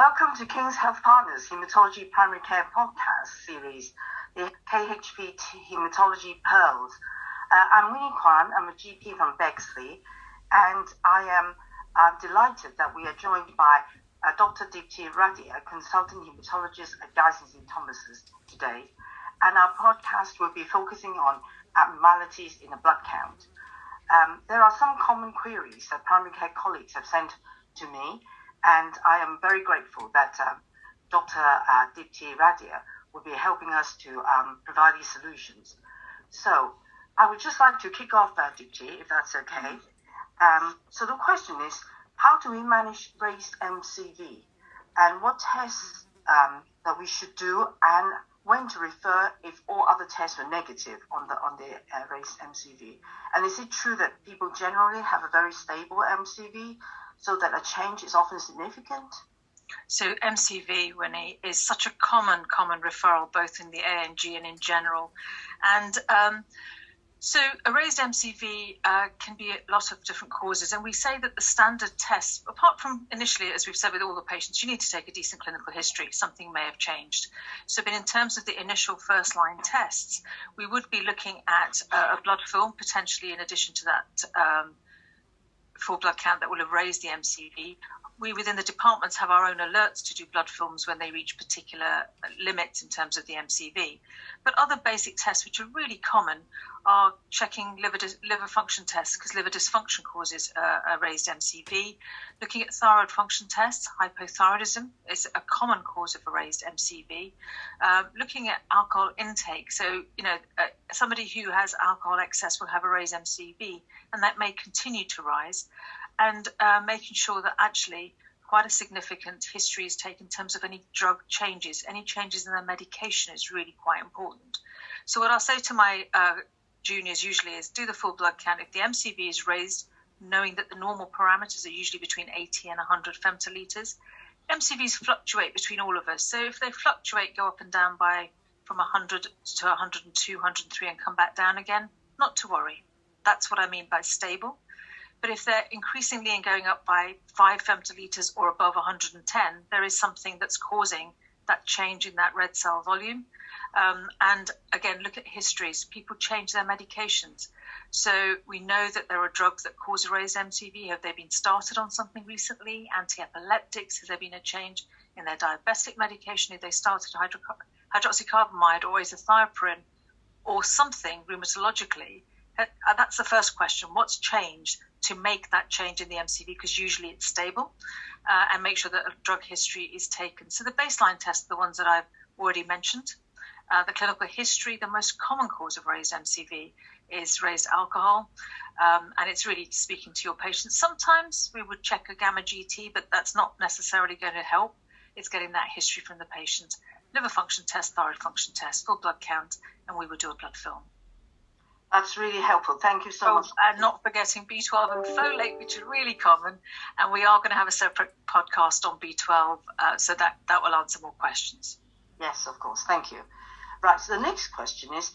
Welcome to King's Health Partners Haematology Primary Care Podcast Series, the KHP Haematology Pearls. I'm Winnie Kwan, I'm a GP from Bexley, and I am delighted that we are joined by Dr Deepti Radia, consultant haematologist at Guy's and St Thomas's today. And our podcast will be focusing on abnormalities in the blood count. There are some common queries that primary care colleagues have sent to me, and I am very grateful that Dr. Deepti Radia will be helping us to provide these solutions. So I would just like to kick off, Deepti, if that's okay. So the question is, how do we manage raised MCV? And what tests that we should do, and when to refer if all other tests were negative on the raised MCV? And is it true that people generally have a very stable MCV, so that a change is often significant? So MCV, Winnie, is such a common referral, both in the A&G and in general. And so a raised MCV can be a lot of different causes. And we say that the standard tests, apart from initially, as we've said with all the patients, you need to take a decent clinical history. Something may have changed. So but in terms of the initial first-line tests, we would be looking at a blood film, potentially in addition to that full blood count that will have raised the MCV. We within the departments have our own alerts to do blood films when they reach particular limits in terms of the MCV. But other basic tests which are really common are checking liver function tests, because liver dysfunction causes a raised MCV. Looking at thyroid function tests, hypothyroidism is a common cause of a raised MCV. Looking at alcohol intake, so somebody who has alcohol excess will have a raised MCV, and that may continue to rise. And making sure that actually quite a significant history is taken in terms of any drug changes. Any changes in their medication is really quite important. So what I'll say to my juniors usually is do the full blood count. If the MCV is raised, knowing that the normal parameters are usually between 80 and 100 femtoliters, MCVs fluctuate between all of us. So if they fluctuate, go up and down by from 100 to 102, 103 and come back down again, not to worry. That's what I mean by stable. But if they're increasingly and going up by 5 femtoliters or above 110, there is something that's causing that change in that red cell volume. And again, look at histories. People change their medications. So we know that there are drugs that cause a raised MCV. Have they been started on something recently? Anti-epileptics, has there been a change in their diabetic medication? Have they started hydroxycarbamide or azathioprine or something rheumatologically? That's the first question. What's changed to make that change in the MCV? Because usually it's stable, and make sure that a drug history is taken. So the baseline tests, the ones that I've already mentioned, the clinical history, the most common cause of raised MCV is raised alcohol, and it's really speaking to your patient. Sometimes we would check a gamma GT, but that's not necessarily going to help. It's getting that history from the patient. Liver function test, thyroid function test, full blood count, and we would do a blood film. That's really helpful. Thank you so much. And not forgetting B12 and folate, which are really common. And we are going to have a separate podcast on B12, so that will answer more questions. Yes, of course. Thank you. Right, so the next question is,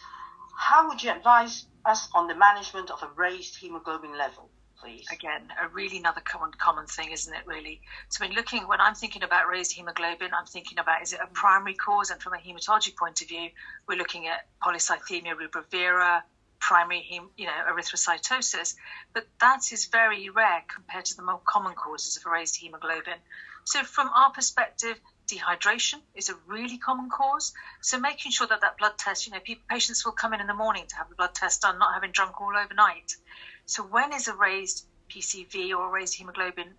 how would you advise us on the management of a raised hemoglobin level, please? Again, another common thing, isn't it, really? So when I'm thinking about raised hemoglobin, I'm thinking about, is it a primary cause? And from a hematology point of view, we're looking at polycythemia rubra vera, primary erythrocytosis, but that is very rare compared to the more common causes of raised hemoglobin. So from our perspective, dehydration is a really common cause. So making sure that blood test, patients will come in the morning to have the blood test done, not having drunk all overnight. So when is a raised PCV or a raised hemoglobin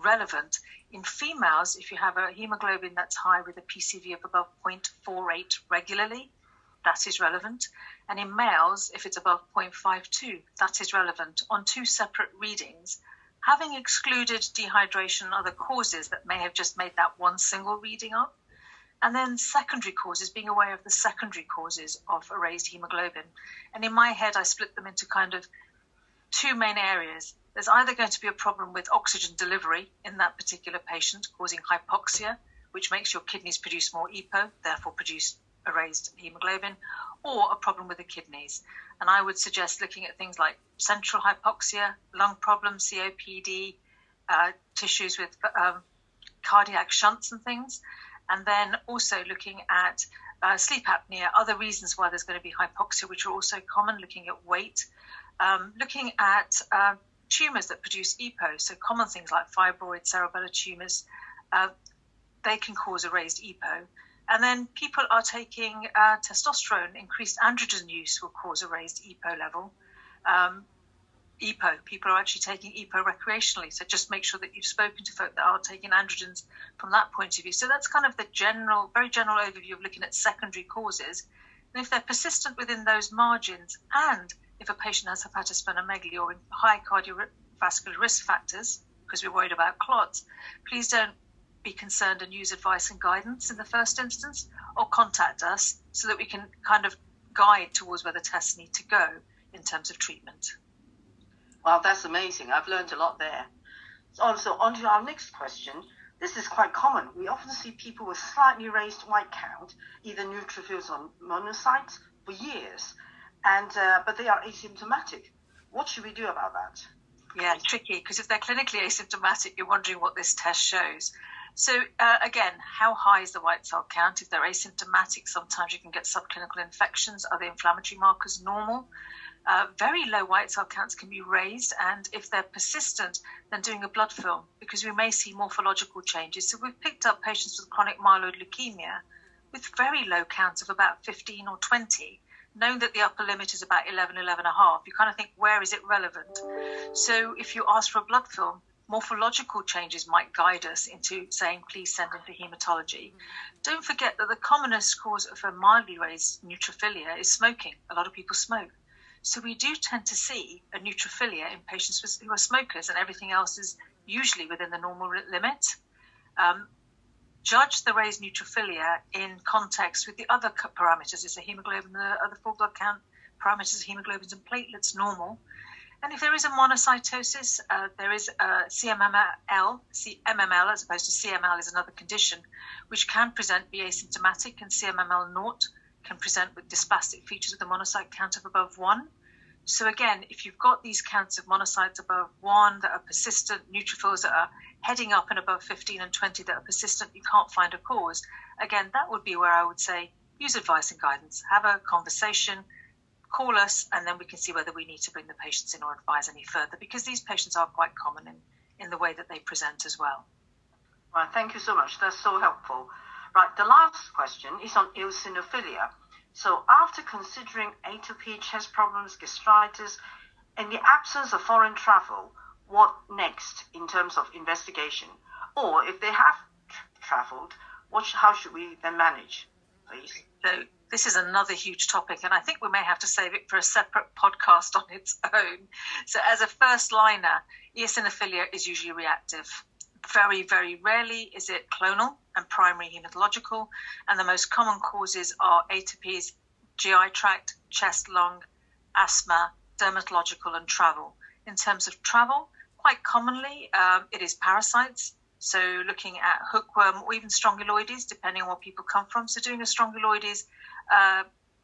relevant? In females, if you have a hemoglobin that's high with a PCV of above 0.48 regularly, that is relevant. And in males, if it's above 0.52, that is relevant on 2 separate readings, having excluded dehydration and other causes that may have just made that one single reading up. And then secondary causes, being aware of the secondary causes of a raised hemoglobin. And in my head, I split them into kind of 2 main areas. There's either going to be a problem with oxygen delivery in that particular patient, causing hypoxia, which makes your kidneys produce more EPO, therefore produce a raised hemoglobin, or a problem with the kidneys. And I would suggest looking at things like central hypoxia, lung problems, COPD, tissues with cardiac shunts and things. And then also looking at sleep apnea, other reasons why there's going to be hypoxia, which are also common, looking at weight, looking at tumours that produce EPO, so common things like fibroid, cerebellar tumours, they can cause a raised EPO. And then people are taking testosterone, increased androgen use will cause a raised EPO level. People are actually taking EPO recreationally, so just make sure that you've spoken to folk that are taking androgens from that point of view. So that's kind of the very general overview of looking at secondary causes. And if they're persistent within those margins, and if a patient has hepatosplenomegaly or high cardiovascular risk factors, because we're worried about clots, please don't be concerned and use advice and guidance in the first instance, or contact us so that we can kind of guide towards where the tests need to go in terms of treatment. Wow, that's amazing. I've learned a lot there. Also, on to our next question. This is quite common. We often see people with slightly raised white count, either neutrophils or monocytes, for years, but they are asymptomatic. What should we do about that? Yeah, tricky, because if they're clinically asymptomatic, you're wondering what this test shows. So again, how high is the white cell count? If they're asymptomatic, sometimes you can get subclinical infections. Are the inflammatory markers normal? Very low white cell counts can be raised, and if they're persistent, then doing a blood film, because we may see morphological changes. So we've picked up patients with chronic myeloid leukemia with very low counts of about 15 or 20, knowing that the upper limit is about 11, 11 and a half. You kind of think, where is it relevant? So if you ask for a blood film, morphological changes might guide us into saying, please send in for haematology. Don't forget that the commonest cause of a mildly raised neutrophilia is smoking. A lot of people smoke. So we do tend to see a neutrophilia in patients who are smokers, and everything else is usually within the normal limit. Judge the raised neutrophilia in context with the other parameters. Is the hemoglobin, the other full blood count parameters, hemoglobins and platelets normal? And if there is a monocytosis, there is CMML as opposed to CML is another condition, which can present, be asymptomatic, and CMML naught can present with dysplastic features with a monocyte count of above 1. So again, if you've got these counts of monocytes above 1 that are persistent, neutrophils that are heading up and above 15 and 20 that are persistent, you can't find a cause. Again, that would be where I would say use advice and guidance, have a conversation, call us, and then we can see whether we need to bring the patients in or advise any further, because these patients are quite common in the way that they present as well. Right, thank you so much. That's so helpful. Right, the last question is on eosinophilia. So after considering atopy, chest problems, gastritis, in the absence of foreign travel, what next in terms of investigation? Or if they have traveled, how should we then manage, please? So this is another huge topic, and I think we may have to save it for a separate podcast on its own. So as a first liner, eosinophilia is usually reactive. Very, very rarely is it clonal and primary hematological, and the most common causes are atopies, GI tract, chest, lung, asthma, dermatological, and travel. In terms of travel, quite commonly it is parasites, so looking at hookworm or even strongyloides, depending on where people come from. So doing a strongyloides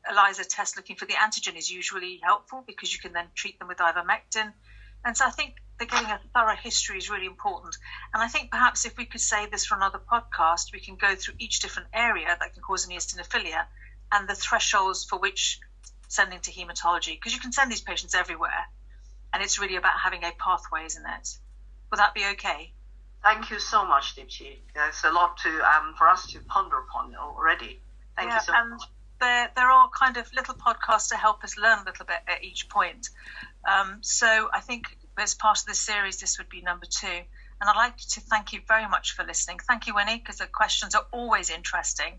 ELISA test looking for the antigen is usually helpful, because you can then treat them with ivermectin. And so I think that getting a thorough history is really important. And I think perhaps if we could save this for another podcast, we can go through each different area that can cause an eosinophilia and the thresholds for which sending to haematology, because you can send these patients everywhere. And it's really about having a pathway, isn't it? Will that be okay? Thank you so much, Deepti. There's a lot for us to ponder upon already. Thank you so much. There are kind of little podcasts to help us learn a little bit at each point. So I think as part of this series, this would be number 2. And I'd like to thank you very much for listening. Thank you, Winnie, because the questions are always interesting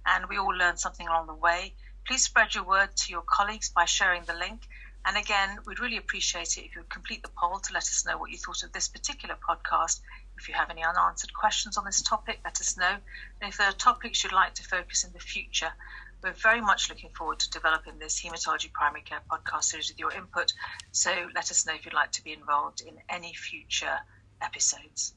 and we all learn something along the way. Please spread your word to your colleagues by sharing the link. And again, we'd really appreciate it if you would complete the poll to let us know what you thought of this particular podcast. If you have any unanswered questions on this topic, let us know. And if there are topics you'd like to focus in the future, we're very much looking forward to developing this Haematology Primary Care podcast series with your input. So let us know if you'd like to be involved in any future episodes.